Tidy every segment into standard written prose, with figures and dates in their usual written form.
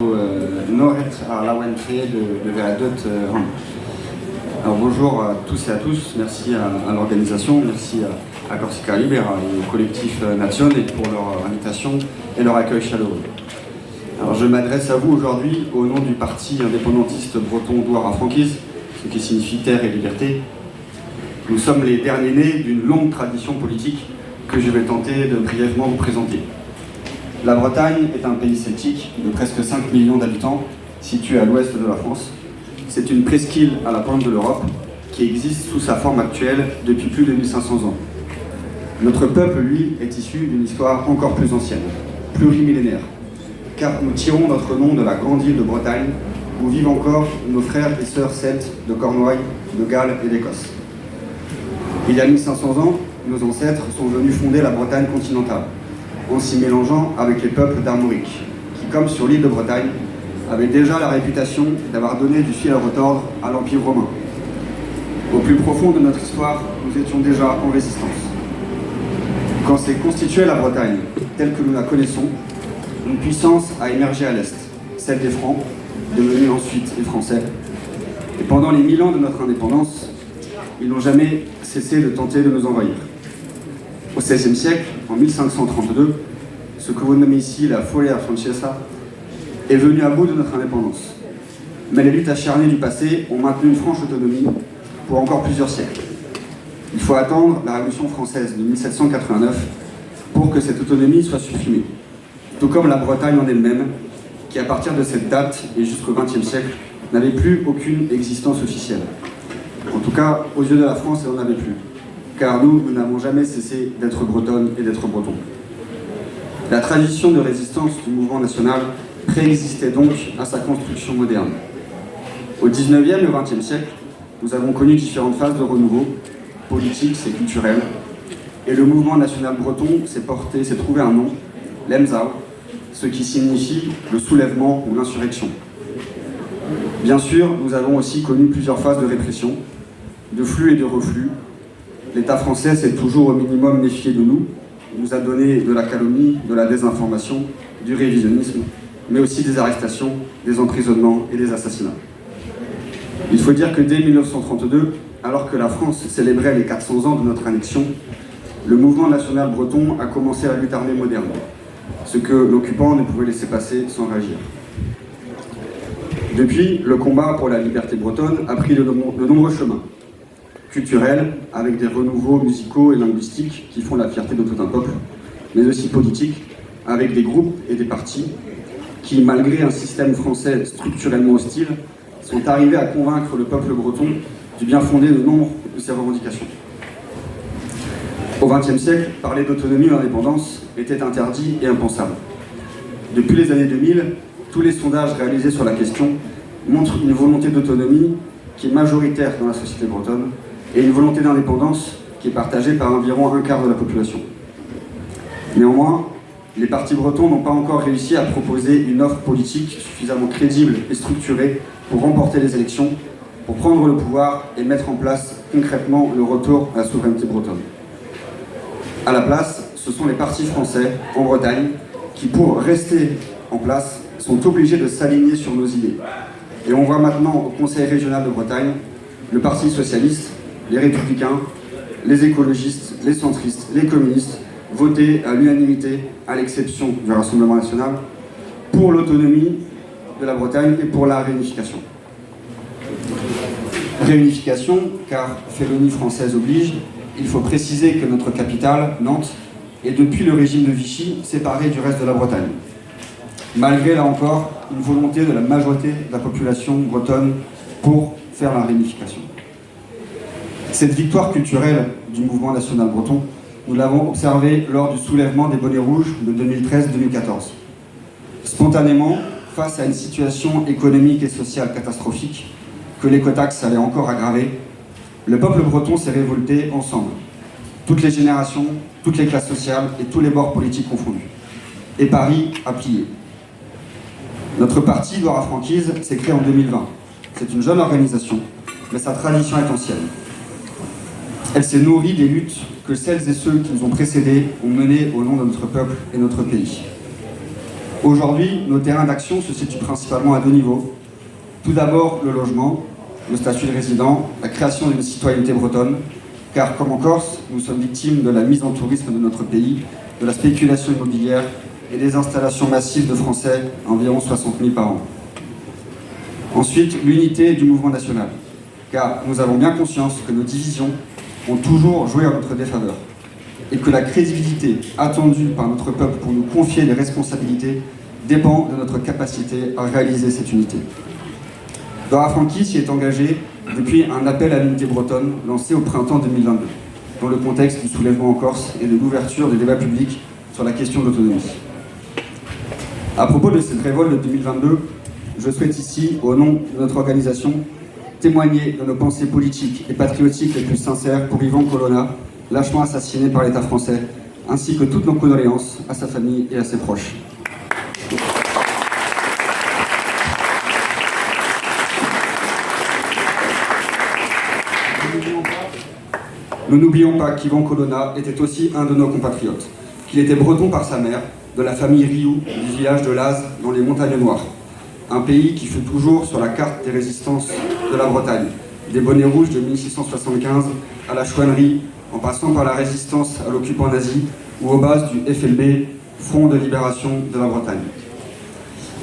Noret à la Wentré de Veradot. Alors bonjour à tous et à tous, merci à l'organisation, merci à Corsica Libera et au collectif Nation pour leur invitation et leur accueil chaleureux. Alors je m'adresse à vous aujourd'hui au nom du parti indépendantiste breton Douar à Franquise, ce qui signifie terre et liberté. Nous sommes les derniers nés d'une longue tradition politique que je vais tenter de brièvement vous présenter. La Bretagne est un pays celtique de presque 5 millions d'habitants, situé à l'ouest de la France. C'est une presqu'île à la pointe de l'Europe qui existe sous sa forme actuelle depuis plus de 1500 ans. Notre peuple, lui, est issu d'une histoire encore plus ancienne, plurimillénaire, car nous tirons notre nom de la grande île de Bretagne, où vivent encore nos frères et sœurs celtes de Cornouailles, de Galles et d'Écosse. Il y a 1500 ans, nos ancêtres sont venus fonder la Bretagne continentale, en s'y mélangeant avec les peuples d'Armorique, qui, comme sur l'île de Bretagne, avaient déjà la réputation d'avoir donné du fil à retordre à l'Empire romain. Au plus profond de notre histoire, nous étions déjà en résistance. Quand s'est constituée la Bretagne, telle que nous la connaissons, une puissance a émergé à l'Est, celle des Francs, devenus ensuite les Français. Et pendant les 1000 ans de notre indépendance, ils n'ont jamais cessé de tenter de nous envahir. Au XVIe siècle, en 1532, ce que vous nommez ici la Folia Francesa est venu à bout de notre indépendance. Mais les luttes acharnées du passé ont maintenu une franche autonomie pour encore plusieurs siècles. Il faut attendre la Révolution française de 1789 pour que cette autonomie soit supprimée, tout comme la Bretagne en elle-même, qui à partir de cette date et jusqu'au XXe siècle n'avait plus aucune existence officielle. En tout cas, aux yeux de la France, elle n'en avait plus, car nous n'avons jamais cessé d'être bretonnes et d'être bretons. La tradition de résistance du mouvement national préexistait donc à sa construction moderne. Au XIXe et au XXe siècle, nous avons connu différentes phases de renouveau, politique et culturel, et le mouvement national breton s'est trouvé un nom, l'Emzao, ce qui signifie le soulèvement ou l'insurrection. Bien sûr, nous avons aussi connu plusieurs phases de répression, de flux et de reflux. L'État français s'est toujours au minimum méfié de nous. Il nous a donné de la calomnie, de la désinformation, du révisionnisme, mais aussi des arrestations, des emprisonnements et des assassinats. Il faut dire que dès 1932, alors que la France célébrait les 400 ans de notre annexion, le mouvement national breton a commencé la lutte armée moderne, ce que l'occupant ne pouvait laisser passer sans réagir. Depuis, le combat pour la liberté bretonne a pris de nombreux chemins. Culturels, avec des renouveaux musicaux et linguistiques qui font la fierté de tout un peuple, mais aussi politiques, avec des groupes et des partis qui, malgré un système français structurellement hostile, sont arrivés à convaincre le peuple breton du bien fondé de nombre de ses revendications. Au XXe siècle, parler d'autonomie ou d'indépendance était interdit et impensable. Depuis les années 2000, tous les sondages réalisés sur la question montrent une volonté d'autonomie qui est majoritaire dans la société bretonne et une volonté d'indépendance qui est partagée par environ un quart de la population. Néanmoins, les partis bretons n'ont pas encore réussi à proposer une offre politique suffisamment crédible et structurée pour remporter les élections, pour prendre le pouvoir et mettre en place concrètement le retour à la souveraineté bretonne. À la place, ce sont les partis français en Bretagne qui, pour rester en place, sont obligés de s'aligner sur nos idées. Et on voit maintenant au Conseil régional de Bretagne le Parti socialiste, les républicains, les écologistes, les centristes, les communistes voter à l'unanimité, à l'exception du Rassemblement national, pour l'autonomie de la Bretagne et pour la réunification. Réunification, car félonie française oblige, il faut préciser que notre capitale, Nantes, est depuis le régime de Vichy séparée du reste de la Bretagne. Malgré, là encore, une volonté de la majorité de la population bretonne pour faire la réunification. Cette victoire culturelle du mouvement national breton, nous l'avons observée lors du soulèvement des bonnets rouges de 2013-2014. Spontanément, face à une situation économique et sociale catastrophique que l'écotaxe allait encore aggraver, le peuple breton s'est révolté ensemble, toutes les générations, toutes les classes sociales et tous les bords politiques confondus. Et Paris a plié. Notre parti, Douar à Franquise, s'est créé en 2020. C'est une jeune organisation, mais sa tradition est ancienne. Elle s'est nourrie des luttes que celles et ceux qui nous ont précédés ont menées au nom de notre peuple et notre pays. Aujourd'hui, nos terrains d'action se situent principalement à deux niveaux. Tout d'abord, le logement, le statut de résident, la création d'une citoyenneté bretonne, car comme en Corse, nous sommes victimes de la mise en tourisme de notre pays, de la spéculation immobilière et des installations massives de Français, environ 60 000 par an. Ensuite, l'unité du mouvement national, car nous avons bien conscience que nos divisions ont toujours joué en notre défaveur, et que la crédibilité attendue par notre peuple pour nous confier les responsabilités dépend de notre capacité à réaliser cette unité. Dora Franchi s'y est engagée depuis un appel à l'unité bretonne lancé au printemps 2022, dans le contexte du soulèvement en Corse et de l'ouverture des débats publics sur la question de l'autonomie. À propos de cette révolte de 2022, je souhaite ici, au nom de notre organisation, témoigner de nos pensées politiques et patriotiques les plus sincères pour Ivan Colonna, lâchement assassiné par l'État français, ainsi que toutes nos condoléances à sa famille et à ses proches. Nous n'oublions pas qu'Ivan Colonna était aussi un de nos compatriotes, qu'il était breton par sa mère, de la famille Rioux, du village de Laz, dans les montagnes noires. Un pays qui fut toujours sur la carte des résistances de la Bretagne, des bonnets rouges de 1675 à la chouannerie, en passant par la résistance à l'occupant nazi ou aux bases du FLB, Front de libération de la Bretagne.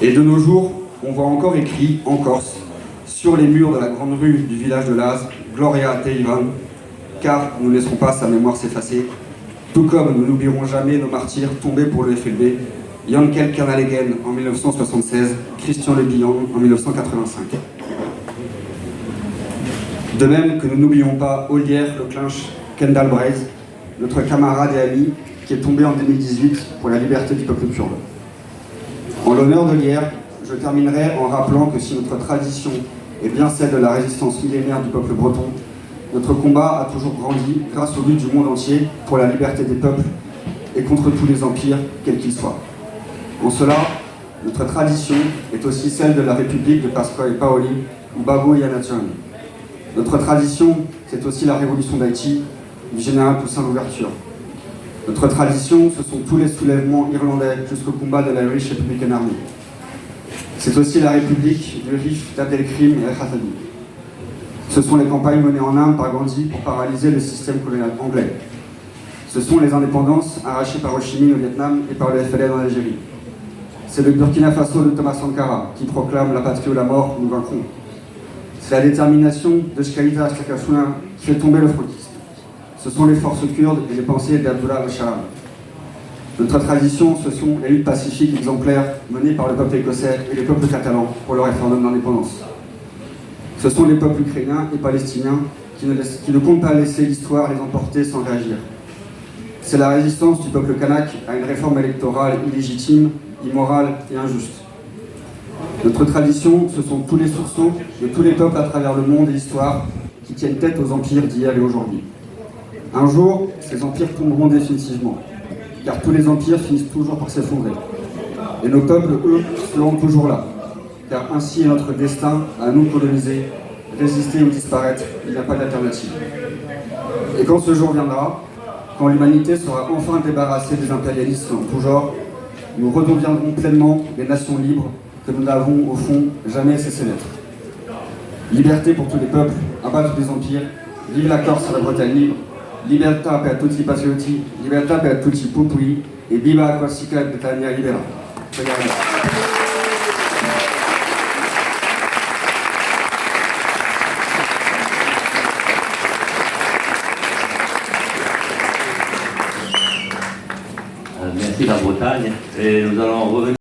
Et de nos jours, on voit encore écrit, en Corse, sur les murs de la grande rue du village de Laz, Gloria te Ivan, car nous ne laisserons pas sa mémoire s'effacer, tout comme nous n'oublierons jamais nos martyrs tombés pour le FLB, Yankel Kernalegen en 1976, Christian Le Bihan en 1985. De même que nous n'oublions pas Olière Leclinch Kendall Braise, notre camarade et ami, qui est tombé en 2018 pour la liberté du peuple kurde. En l'honneur de Lier, je terminerai en rappelant que si notre tradition est bien celle de la résistance millénaire du peuple breton, notre combat a toujours grandi grâce aux luttes du monde entier pour la liberté des peuples et contre tous les empires, quels qu'ils soient. En cela, notre tradition est aussi celle de la République de Pasquale Paoli ou Babbo Iannaccione. Notre tradition, c'est aussi la révolution d'Haïti, du général Toussaint Louverture. Notre tradition, ce sont tous les soulèvements irlandais jusqu'au combat de l'Irish Republican Army. C'est aussi la République du Rif d'Abdelkrim et El-Khatami. Ce sont les campagnes menées en Inde par Gandhi pour paralyser le système colonial anglais. Ce sont les indépendances arrachées par Ho Chi Minh au Vietnam et par le FLN en Algérie. C'est le Burkina Faso de Thomas Sankara qui proclame la patrie ou la mort, nous vaincrons. C'est la détermination de Shkalita Shakashuna qui fait tomber le franquisme. Ce sont les forces kurdes et les pensées d'Abdullah al-Shahab. Notre tradition, ce sont les luttes pacifiques exemplaires menées par le peuple écossais et le peuple catalan pour le référendum d'indépendance. Ce sont les peuples ukrainiens et palestiniens qui ne comptent pas laisser l'histoire les emporter sans réagir. C'est la résistance du peuple kanak à une réforme électorale illégitime, immorale et injuste. Notre tradition, ce sont tous les sursauts de tous les peuples à travers le monde et l'histoire qui tiennent tête aux empires d'hier et aujourd'hui. Un jour, ces empires tomberont définitivement, car tous les empires finissent toujours par s'effondrer. Et nos peuples, eux, seront toujours là, car ainsi est notre destin à nous coloniser, résister ou disparaître, il n'y a pas d'alternative. Et quand ce jour viendra, quand l'humanité sera enfin débarrassée des impérialismes en tout genre, nous redeviendrons pleinement des nations libres que nous n'avons, au fond, jamais cessé d'être. Liberté pour tous les peuples, abattre des empires, vive la Corse et la Bretagne libre, libertà per tutti i patriotti, libertà per tutti i popoli, et viva la Corsica Britannia libera. Merci la Bretagne. Et nous allons revenir.